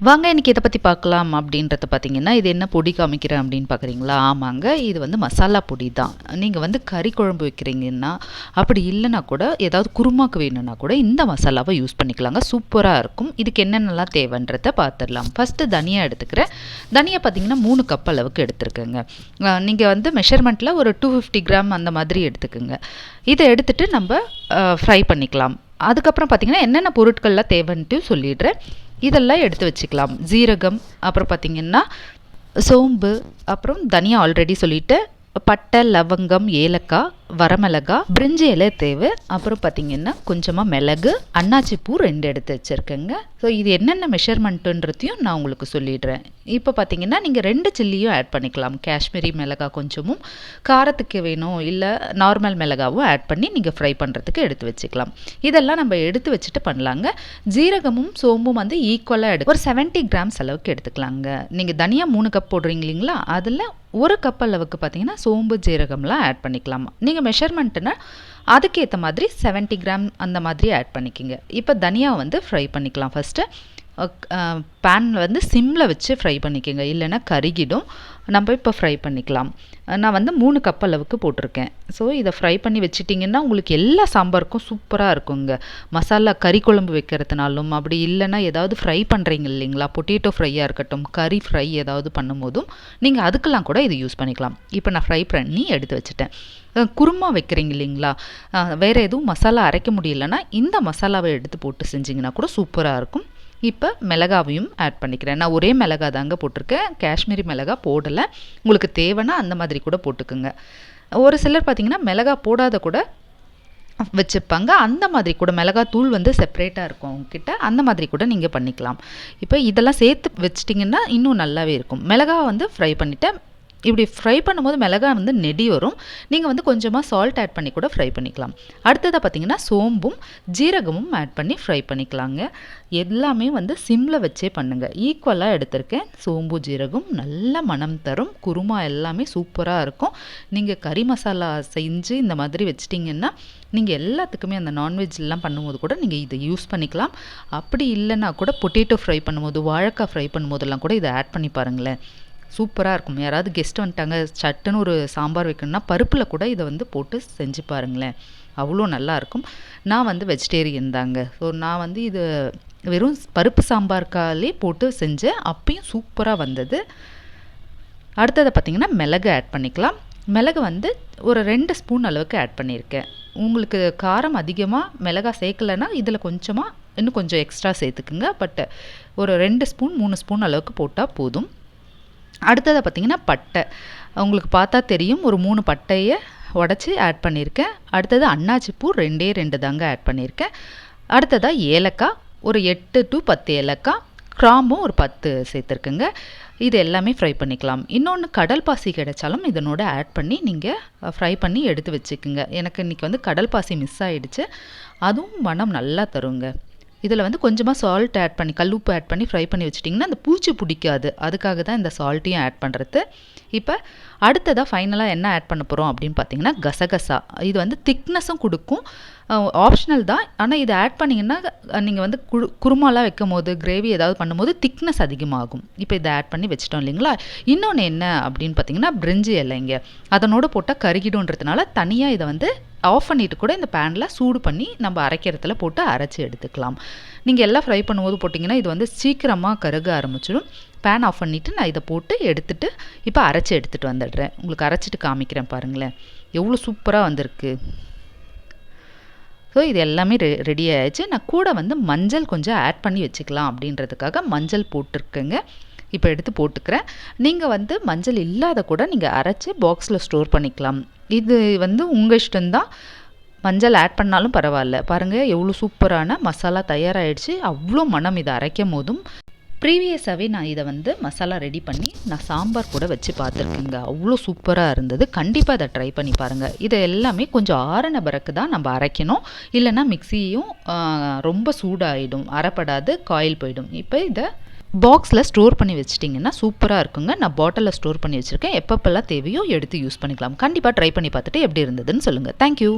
வாங்க இன்றைக்கி இதை பற்றி பார்க்கலாம் அப்படின்றத பார்த்தீங்கன்னா, இது என்ன பொடி காமிக்கிறேன் அப்படின்னு பார்க்குறீங்களா? ஆமாங்க, இது வந்து மசாலா பொடி தான். நீங்கள் வந்து கறி குழம்பு வைக்கிறீங்கன்னா, அப்படி இல்லைனா கூட ஏதாவது குருமாக்கு வேணும்னா கூட இந்த மசாலாவை யூஸ் பண்ணிக்கலாங்க. சூப்பராக இருக்கும். இதுக்கு என்னென்னலாம் தேவைன்றதை பார்த்துடலாம். ஃபஸ்ட்டு தனியா எடுத்துக்கிறேன். தனியா பார்த்தீங்கன்னா 3 கப் அளவுக்கு எடுத்துருக்கேங்க. நீங்கள் வந்து மெஷர்மெண்ட்டில் ஒரு 250 கிராம் அந்த மாதிரி எடுத்துக்கோங்க. இதை எடுத்துகிட்டு நம்ம ஃப்ரை பண்ணிக்கலாம். அதுக்கப்புறம் பார்த்தீங்கன்னா என்னென்ன பொருட்கள்லாம் தேவைன்ட்டு சொல்லிடுறேன். இதெல்லாம் எடுத்து வச்சுக்கலாம். ஜீரகம், அப்புறம் பார்த்திங்கன்னா சோம்பு, அப்புறம் தனியா ஆல்ரெடி சொல்லிவிட்டு, பட்டை, லவங்கம், ஏலக்காய், வரமிளகா, பிரிஞ்சி இலை தேவை. அப்புறம் பார்த்திங்கன்னா கொஞ்சமாக மிளகு, அன்னாச்சி பூ 2 எடுத்து வச்சுருக்கேங்க. ஸோ இது என்னென்ன மெஷர்மெண்ட்டுன்றதையும் நான் உங்களுக்கு சொல்லிடுறேன். இப்போ பார்த்திங்கன்னா நீங்கள் 2 சில்லியும் ஆட் பண்ணிக்கலாம். காஷ்மீரி மிளகா கொஞ்சமும், காரத்துக்கு வேணும் இல்லை நார்மல் மிளகாவும் ஆட் பண்ணி நீங்கள் ஃப்ரை பண்ணுறதுக்கு எடுத்து வச்சுக்கலாம். இதெல்லாம் நம்ம எடுத்து வச்சுட்டு பண்ணலாங்க. ஜீரகமும் சோம்பும் வந்து ஈக்குவலாக ஒரு 70 கிராம்ஸ் அளவுக்கு எடுத்துக்கலாங்க. நீங்கள் தனியாக 3 கப் போடுறீங்க இல்லைங்களா, அதில் 1 கப் அளவுக்கு பார்த்தீங்கன்னா சோம்பு ஜீரகம்லாம் ஆட் பண்ணிக்கலாம். நீங்கள் மெஷர்மெண்ட்டுன்னா அதுக்கேற்ற மாதிரி 70 கிராம் அந்த மாதிரி ஆட் பண்ணிக்கிங்க. இப்போ தனியா வந்து ஃப்ரை பண்ணிக்கலாம். ஃபஸ்ட்டு பேன் வந்து சிம்மில் வச்சு ஃப்ரை பண்ணிக்கோங்க, இல்லைன்னா கருகிடும். நம்ம இப்போ ஃப்ரை பண்ணிக்கலாம். நான் வந்து 3 கப் அளவுக்கு போட்டிருக்கேன். ஸோ இதை ஃப்ரை பண்ணி வச்சுட்டிங்கன்னா உங்களுக்கு எல்லா சாம்பாருக்கும் சூப்பராக இருக்குங்க. மசாலா கறி குழம்பு வைக்கிறதுனாலும், அப்படி இல்லைன்னா ஏதாவது ஃப்ரை பண்ணுறீங்க இல்லைங்களா, பொட்டேட்டோ ஃப்ரையாக இருக்கட்டும், கறி ஃப்ரை ஏதாவது பண்ணும்போதும் நீங்கள் அதுக்கெல்லாம் கூட இது யூஸ் பண்ணிக்கலாம். இப்போ நான் ஃப்ரை பண்ணி எடுத்து வச்சுட்டேன். குருமா வைக்கிறீங்க இல்லைங்களா, வேறு எதுவும் மசாலா அரைக்க முடியலன்னா இந்த மசாலாவை எடுத்து போட்டு செஞ்சிங்கன்னா கூட சூப்பராக இருக்கும். இப்போ மிளகாவையும் ஆட் பண்ணிக்கிறேன். நான் ஒரே மிளகா தாங்க போட்டிருக்கேன், காஷ்மீரி மிளகா போடலை. உங்களுக்கு தேவைன்னா அந்த மாதிரி கூட போட்டுக்குங்க. ஒரு சிலர் பார்த்திங்கன்னா மிளகா போடாத கூட வச்சுப்பாங்க. அந்த மாதிரி கூட மிளகாத்தூள் வந்து செப்பரேட்டாக இருக்கும் அவங்கக்கிட்ட, அந்த மாதிரி கூட நீங்கள் பண்ணிக்கலாம். இப்போ இதெல்லாம் சேர்த்து வச்சிட்டிங்கன்னா இன்னும் நல்லாவே இருக்கும். மிளகா வந்து ஃப்ரை பண்ணிவிட்டேன். இப்படி ஃப்ரை பண்ணும்போது மிளகாய் வந்து நெடி வரும். நீங்கள் வந்து கொஞ்சமாக சால்ட் ஆட் பண்ணி கூட ஃப்ரை பண்ணிக்கலாம். அடுத்ததாக பார்த்தீங்கன்னா சோம்பும் ஜீரகமும் ஆட் பண்ணி ஃப்ரை பண்ணிக்கலாங்க. எல்லாமே வந்து சிம்மில் வச்சே பண்ணுங்கள். ஈக்குவலாக எடுத்திருக்கேன். சோம்பு ஜீரகம் நல்ல மனம் தரும். குருமா எல்லாமே சூப்பராக இருக்கும். நீங்கள் கறி மசாலா செஞ்சு இந்த மாதிரி வச்சிட்டிங்கன்னா நீங்கள் எல்லாத்துக்குமே அந்த நான்வெஜ்லாம் பண்ணும்போது கூட நீங்கள் இதை யூஸ் பண்ணிக்கலாம். அப்படி இல்லைன்னா கூட பொட்டேட்டோ ஃப்ரை பண்ணும்போது, வாழைக்காய் ஃப்ரை பண்ணும்போதெல்லாம் கூட இதை ஆட் பண்ணி பாருங்களேன், சூப்பராக இருக்கும். யாராவது கெஸ்ட் வந்துட்டாங்க, சட்டுன்னு ஒரு சாம்பார் வைக்கணும்னா பருப்பில் கூட இதை வந்து போட்டு செஞ்சு பாருங்களேன், அவ்வளோ நல்லாயிருக்கும். நான் வந்து வெஜிடேரியன் தாங்க. ஸோ நான் வந்து இது வெறும் பருப்பு சாம்பார்க்காலே போட்டு செஞ்சேன், அப்பயும் சூப்பராக வந்தது. அடுத்ததை பார்த்திங்கன்னா மிளகு ஆட் பண்ணிக்கலாம். மிளகு வந்து ஒரு 2 ஸ்பூன் அளவுக்கு ஆட் பண்ணியிருக்கேன். உங்களுக்கு காரம் அதிகமாக மிளகா சேர்க்கலைன்னா இதில் கொஞ்சமாக இன்னும் கொஞ்சம் எக்ஸ்ட்ரா சேர்த்துக்குங்க. பட் ஒரு 2 ஸ்பூன் 3 ஸ்பூன் அளவுக்கு போட்டால் போதும். அடுத்ததை பார்த்திங்கன்னா பட்டை, உங்களுக்கு பார்த்தா தெரியும், ஒரு 3 பட்டையை உடச்சி ஆட் பண்ணியிருக்கேன். அடுத்தது அன்னாச்சி பூ 2 தாங்க ஆட் பண்ணியிருக்கேன். அடுத்ததாக ஏலக்காய் ஒரு 8 to 10 ஏலக்காய், கிராம்பும் ஒரு 10 சேர்த்துருக்குங்க. இது எல்லாமே ஃப்ரை பண்ணிக்கலாம். இன்னொன்று கடல் பாசி கிடைச்சாலும் இதனோட ஆட் பண்ணி நீங்கள் ஃப்ரை பண்ணி எடுத்து வச்சுக்குங்க. எனக்கு இன்றைக்கி வந்து கடல் பாசி மிஸ் ஆகிடுச்சு, அதுவும் மனம் நல்லா தருங்க. இதில் வந்து கொஞ்சமாக சால்ட் ஆட் பண்ணி, கல்லுப்பு ஆட் பண்ணி ஃப்ரை பண்ணி வச்சிட்டிங்கன்னா அந்த பூச்சி பிடிக்காது. அதுக்காக தான் இந்த சால்ட்டையும் ஆட் பண்ணுறது. இப்போ அடுத்ததாக ஃபைனலாக என்ன ஆட் பண்ண போகிறோம் அப்படின்னு பார்த்தீங்கன்னா கசகசா. இது வந்து திக்னஸும் கொடுக்கும், ஆப்ஷனல் தான். ஆனால் இதை ஆட் பண்ணிங்கன்னா நீங்கள் வந்து குருமாலாம் வைக்கும் போது, கிரேவி ஏதாவது பண்ணும்போது திக்னஸ் அதிகமாகும். இப்போ இதை ஆட் பண்ணி வச்சிட்டோம் இல்லைங்களா. இன்னொன்று என்ன அப்படின்னு பார்த்தீங்கன்னா பிரிஞ்சி இலைங்க, அதனோடு போட்டால் கருகிடுன்றதுனால தனியாக இதை வந்து ஆஃப் பண்ணிவிட்டு கூட இந்த பேனில் சூடு பண்ணி நம்ம அரைக்கிறதுல போட்டு அரைச்சி எடுத்துக்கலாம். நீங்கள் எல்லாம் ஃப்ரை பண்ணும்போது போட்டிங்கன்னா இது வந்து சீக்கிரமாக கருக ஆரம்பிச்சிடும். பேன் ஆஃப் பண்ணிவிட்டு நான் இதை போட்டு எடுத்துகிட்டு இப்போ அரைச்சி எடுத்துகிட்டு வந்துடுறேன். உங்களுக்கு அரைச்சிட்டு காமிக்கிறேன் பாருங்களேன், எவ்வளோ சூப்பராக வந்திருக்கு. ஸோ இது எல்லாமே ரெடி ஆகிடுச்சு. நான் கூட வந்து மஞ்சள் கொஞ்சம் ஆட் பண்ணி வச்சுக்கலாம் அப்படின்றதுக்காக மஞ்சள் போட்டிருக்கேங்க. இப்போ எடுத்து போட்டுக்கிறேன். நீங்கள் வந்து மஞ்சள் இல்லாத கூட நீங்கள் அரைச்சி பாக்ஸில் ஸ்டோர் பண்ணிக்கலாம். இது வந்து உங்கள் இஷ்டம்தான், மஞ்சள் ஆட் பண்ணாலும் பரவாயில்ல. பாருங்கள் எவ்வளோ சூப்பரான மசாலா தயாராகிடுச்சு. அவ்வளோ மனம் இதை அரைக்கும் போதும். ப்ரீவியஸாகவே நான் இதை வந்து மசாலா ரெடி பண்ணி நான் சாம்பார் கூட வச்சு பார்த்துருக்கேங்க, அவ்வளோ சூப்பராக இருந்தது. கண்டிப்பாக அதை ட்ரை பண்ணி பாருங்கள். இதை எல்லாமே கொஞ்சம் ஆறின பிறகு தான் நம்ம அரைக்கணும், இல்லைன்னா மிக்சியும் ரொம்ப சூடாகிடும், அரைப்படாது, காயில் போயிடும். இப்போ இதை பாக்ஸில் ஸ்டோர் பண்ணி வச்சிட்டிங்கன்னா சூப்பராக இருக்குங்க. நான் பாட்டிலில் ஸ்டோர் பண்ணி வச்சுருக்கேன். எப்பப்பெல்லாம் தேவையோ எடுத்து யூஸ் பண்ணிக்கலாம். கண்டிப்பாக ட்ரை பண்ணி பார்த்துட்டு எப்படி இருந்ததுன்னு சொல்லுங்கள். தேங்க்யூ.